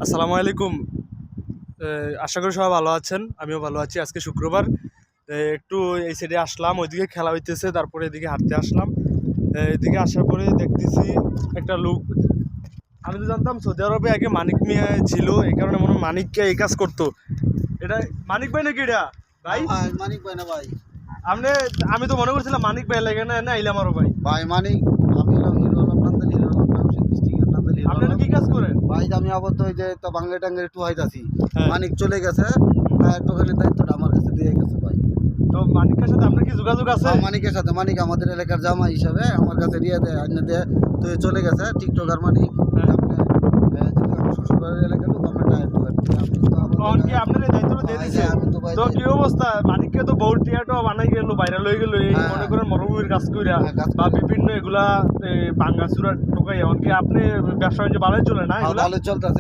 আসসালামু আলাইকুম। আশা করি সবাই ভালো আছেন, আমিও ভালো আছি। আজকে শুক্রবার, একটু এই সাইডে আসলাম, ওইদিকে খেলা হইতেছে, তারপরে এদিকে হাঁটতে আসলাম। এদিকে আসার পরে দেখতেছি একটা লোক। আমি তো জানতাম সৌদি আরবে আগে মানিক মিয়া ছিল, এই কারণে মনে হয় মানিককে এই কাজ করতো। এটা মানিক ভাই নাকি এটা ভাই? ভাই মানিক ভাই না ভাই। আপনি, আমি তো মনে করছিলাম মানিক ভাই লাগে না, না আইলাম আরো ভাই। ভাই মানিক, আমি হলাম হিরো আলম নান্দালি, হিরো আলম ব্যবসায়িক ডিস্ট্রিক্টের নান্দালি হিরো আপনি আলম। কি কাজ করেন ভাই আমি আপাতত ওই যে তো বাংলা টাঙ্গে একটু হইতাছি। হ্যাঁ। মানিক চলে গেছে, দোকানের দায়িত্বটা আমার কাছে দিয়ে গেছে ভাই। তো মানিকের সাথে আপনার কি যোগাযোগ আছে? মানিকের সাথে, মানিক আমাদের এলাকার জামাই হিসাবে আমার কাছে দিয়ে দেয়, আইনে দিয়ে তো চলে গেছে টিকটকার মানিক। হ্যাঁ। আপনি যদি আমার শ্বশুরবাড়ির এলাকার লোক আমরা একটু তখন কি আপনার এই দায়িত্বটা দিয়ে দিছে? তো কি অবস্থা? মানিককে তো বহুত টিয়াটো বানাই গেল, ভাইরাল হয়ে গেল, এই হ্যাঁ। মনে করেন মরুভূমির কাজ কইরা কাজ বা কইরা। বিভিন্ন এগুলা ভাঙ্গা চুরা টোকাই। এমনকি আপনি ব্যবসা বাণিজ্য ভালোই চলে না এগুলা? ভালো চলতেছে।